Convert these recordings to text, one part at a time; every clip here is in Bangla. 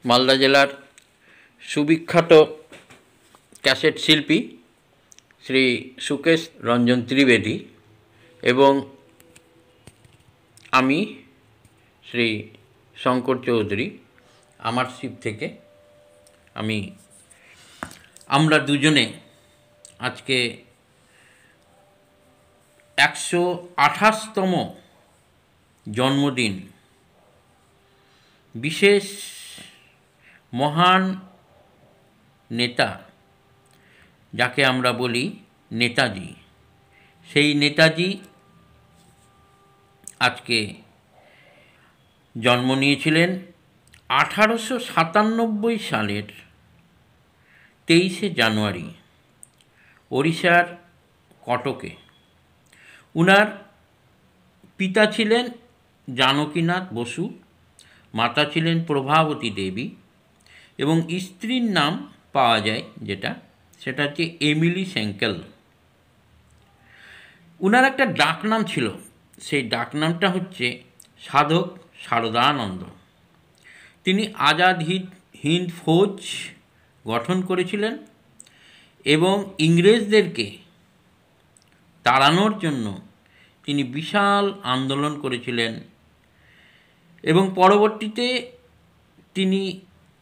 মালদা জেলার সুবিখ্যাত ক্যাসেট শিল্পী শ্রী সুকেশ রঞ্জন ত্রিবেদী এবং আমি শ্রী শঙ্কর চৌধুরী আমার শিব থেকে আমরা দুজনে আজকে 128তম জন্মদিন বিশেষ মহান নেতা যাকে আমরা বলি নেতাজি, সেই নেতাজি আজকে জন্ম নিয়েছিলেন 1897 সালের 23শে জানুয়ারি ওড়িশার কটকে। উনার পিতা ছিলেন জানকীনাথ বসু, মাতা ছিলেন প্রভাবতী দেবী এবং স্ত্রীর নাম পাওয়া যায় সেটা হচ্ছে এমিলি সেঙ্কেল। উনার একটা ডাকনাম ছিল, সেই ডাকনামটা হচ্ছে সাধক শারদানন্দ। তিনি আজাদ হিন্দ ফৌজ গঠন করেছিলেন এবং ইংরেজদেরকে তাড়ানোর জন্য তিনি বিশাল আন্দোলন করেছিলেন এবং পরবর্তীতে তিনি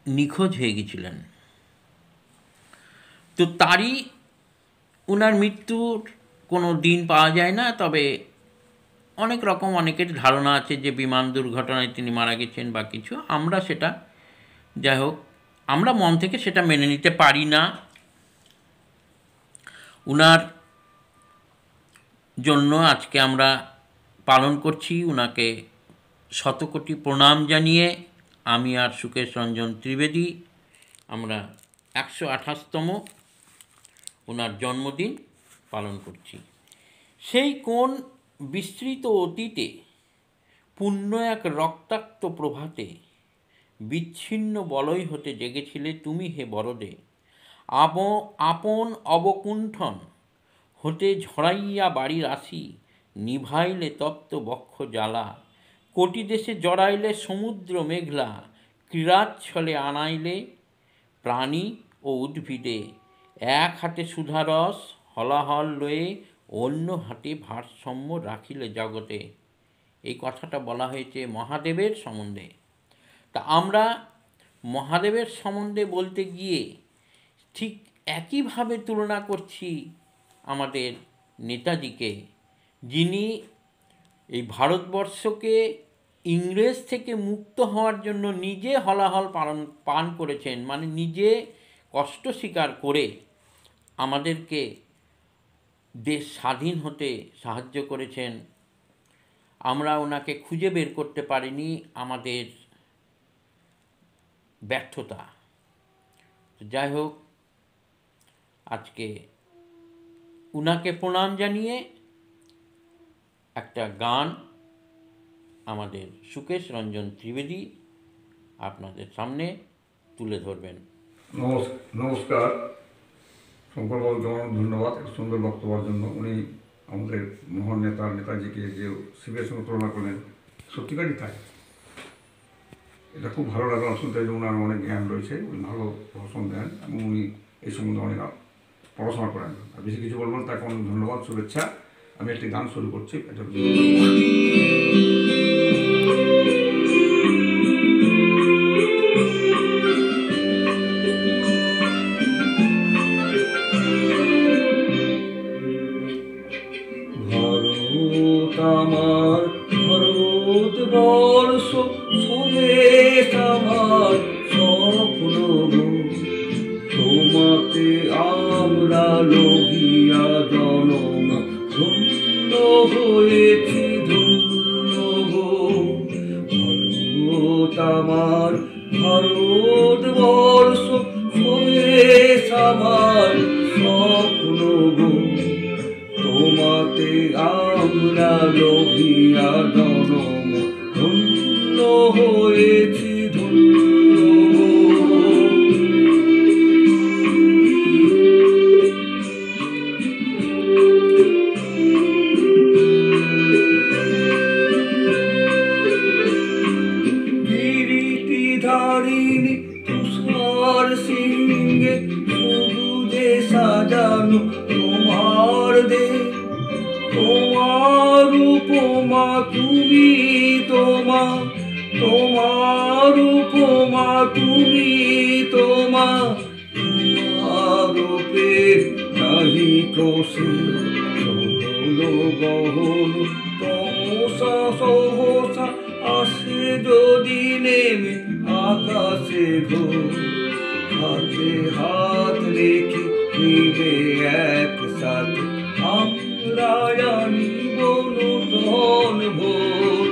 নিখোঁজ হয়ে গেছিলেন। তো তারই উনার মৃত্যুর কোনো দিন পাওয়া যায় না, তবে অনেকের ধারণা আছে যে বিমান দুর্ঘটনায় তিনি মারা গেছেন বা কিছু। আমরা সেটা যাই হোক, আমরা মন থেকে সেটা মেনে নিতে পারি না। উনার জন্য আজকে আমরা পালন করছি, উনাকে শতকোটি প্রণাম জানিয়ে আমি আর সুকেশ রঞ্জন ত্রিবেদী আমরা 128তম ওনার জন্মদিন পালন করছি। সেই কোন বিস্তৃত অতীতে পুণ্য এক রক্তাক্ত প্রভাতে বিচ্ছিন্ন বলয় হতে জেগেছিলে তুমি হে বরদে, আপন অবকুণ্ঠন হতে ঝরাইয়া বাড়ির আসি, নিভাইলে তপ্ত বক্ষ জ্বালা, কোটি দেশে জড়াইলে সমুদ্র মেঘলা, ক্রীড়াচ্ছলে আনাইলে প্রাণী ও উদ্ভিদে, এক হাতে সুধারস হলাহল লয়ে অন্য হাতে ভারসাম্য রাখিলে জগতে। এই কথাটা বলা হয়েছে মহাদেবের সম্বন্ধে। তা আমরা মহাদেবের সম্বন্ধে বলতে গিয়ে ঠিক একইভাবে তুলনা করছি আমাদের নেতাজিকে, যিনি এই ভারতবর্ষকে ইংরেজ থেকে মুক্ত হওয়ার জন্য নিজে হলাহল পান করেছেন, মানে নিজে কষ্ট স্বীকার করে আমাদেরকে দেশ স্বাধীন হতে সাহায্য করেছেন। আমরা ওনাকে খুঁজে বের করতে পারিনি, আমাদের ব্যর্থতা। যাই হোক, আজকে উনাকে প্রণাম জানিয়ে একটা গান আমাদের সুকেশ রঞ্জন ত্রিবেদী আপনাদের সামনে তুলে ধরবেন। নমস্কার শঙ্করবাবু, ধন্যবাদ এত সুন্দর বক্তব্যের জন্য। উনি আমাদের মহান নেতাজিকে যে শিবের সঙ্গে তুলনা করলেন, সত্যিকারই তাই। এটা খুব ভালো লাগলো শুনতে, যে ওনার অনেক জ্ঞান রয়েছে, উনি ভালো ভাষণ দেন এবং উনি এই সম্বন্ধে অনেক পড়াশোনা করেন। আর বেশি কিছু বলবেন, তাকে অনেক ধন্যবাদ, শুভেচ্ছা। আমি একটি গান শুরু করছি। এটা আমার ভারতবর্ষ স্বদেশ আমার স্বপ্ন, তোমাতে আমরা লোভিয়া জনম ধন্য হয়েছি ধন্য গো। ভারত আমার ভারতবর্ষ স্বদেশ আমার স্বপ্ন গো, তোমাতে আমরা লোভিয়া জনম ধন্য হয়েছি ধন্য গো। কিরীটিধারিণী তোমার উপমা তুমি, তোমার তোমার উপমা তুমি, তোমার রূপে নাহি কোশে সহল গহল তমসা সহসা আসে যদি নেমে আকাশে ঘোর। হাতে হাত রেখে নিবে একসাথে আমরা আনিব নূতন ভোর।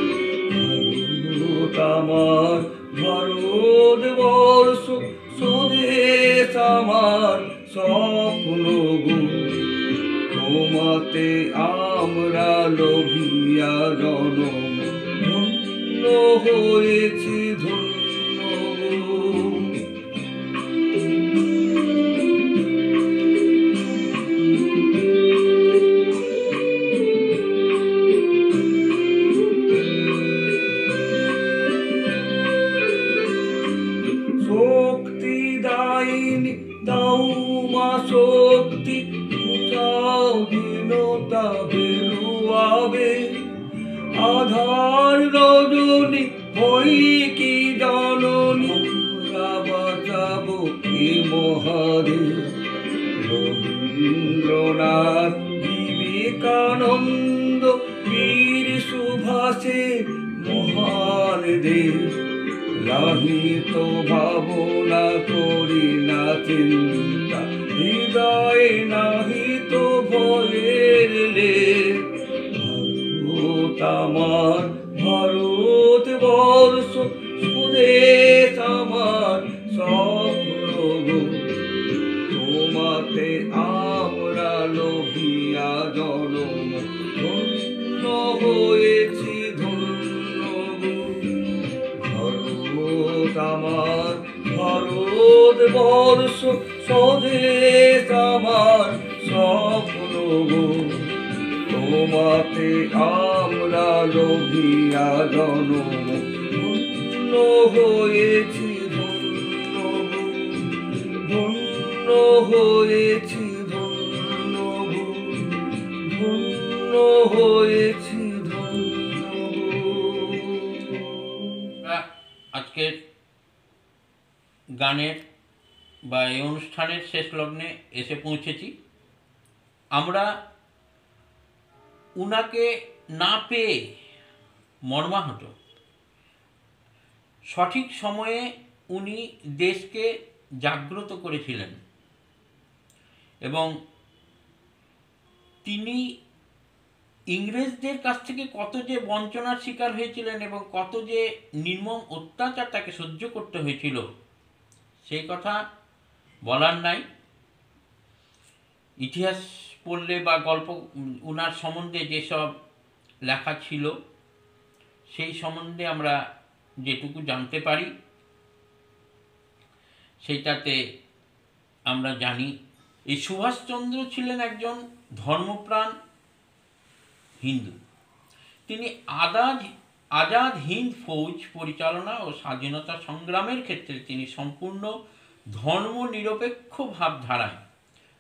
ভারত আমার ভারতবর্ষ স্বদেশ আমার স্বপ্ন গো। তোমাতে আমরা লোভিয়া জনম ধন্য হয়েছি ধন্য গো। শক্তি দায়িনী দাও মা শক্তি, স্বাধীনতা বেরুয়াবে আধার রজনী হই কি জননী। আমরা বাঁচাবো কি মহারে রবীন্দ্রনাথ বিবেকানন্দ বীর সুভাষের মহান দেশ। লাহিত ভাবনা করি না চিন্তা, হৃদয়ে নাহিত ভয়ের লেশ। ভারত আমার ভারতবর্ষ স্বদেশ আমার স্বপ্ন গো। তোমাতে আমরা লোভিয়া জনম ধন্য হয়েছি ধন্য গো। ভারত আমার ভারতবর্ষ স্বদেশ আমার স্বপ্ন গো। তোমাতে আমরা লোভিয়া জনম ধন্য হয়েছি ধন্য গো। ধন্য হয়েছি ধন্য গো। ধন্য হয়েছি ধন্য গো। আজকের গানের বা এই অনুষ্ঠানের শেষ লগ্নে এসে পৌঁছেছি। আমরা উনাকে না পেয়ে মর্মাহত। সঠিক সময়ে উনি দেশকে জাগ্রত করেছিলেন এবং তিনি ইংরেজদের কাছ থেকে কত যে বঞ্চনার শিকার হয়েছিলেন এবং কত যে নির্মম অত্যাচার তাকে সহ্য করতে হয়েছিল সেই কথা বলার নাই। ইতিহাস পড়লে বা গল্প উনার সম্বন্ধে যেসব লেখা ছিল সেই সম্বন্ধে আমরা যেটুকু জানতে পারি সেইটাতে আমরা জানি এই সুভাষচন্দ্র ছিলেন একজন ধর্মপ্রাণ হিন্দু। তিনি আজাদ হিন্দ ফৌজ পরিচালনা ও স্বাধীনতা সংগ্রামের ক্ষেত্রে তিনি সম্পূর্ণ ধর্মনিরপেক্ষ ভাবধারায়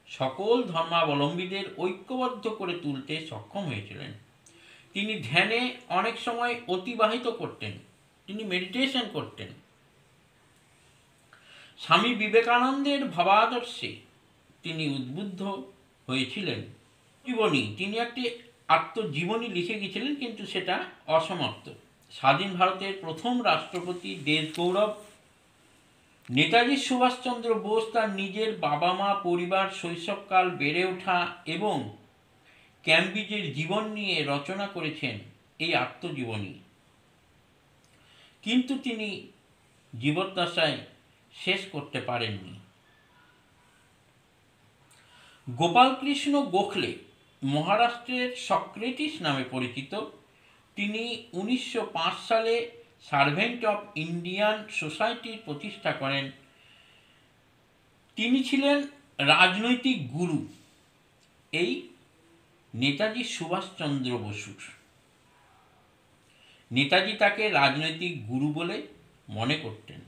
সকল ধর্মাবলম্বীদের ঐক্যবদ্ধ করে তুলতে সক্ষম হয়েছিলেন। তিনি ধ্যানে অনেক সময় অতিবাহিত করতেন, তিনি মেডিটেশন করতেন। স্বামী বিবেকানন্দের ভাবাদর্শে তিনি উদ্বুদ্ধ হয়েছিলেন। জীবনী, তিনি একটি আত্মজীবনী লিখে গিয়েছিলেন কিন্তু সেটা অসমাপ্ত। স্বাধীন ভারতের প্রথম রাষ্ট্রপতি দেশ গৌরব নেতাজি সুভাষচন্দ্র বোস তার নিজের বাবা মা, পরিবার, শৈশবকাল, বেড়ে ওঠা এবং ক্যামব্রিজের জীবন নিয়ে রচনা করেছেন এই আত্মজীবনী। কিন্তু তিনি জীবদ্দশায় শেষ করতে পারেননি। গোপালকৃষ্ণ গোখলে মহারাষ্ট্রের সক্রেটিস নামে পরিচিত। তিনি 1905 সালে সার্ভেন্ট অফ ইন্ডিয়ান সোসাইটির প্রতিষ্ঠা করেন। তিনি ছিলেন রাজনৈতিক গুরু এই নেতাজি সুভাষচন্দ্র বসুর। নেতাজি তাকে রাজনৈতিক গুরু বলে মনে করতেন।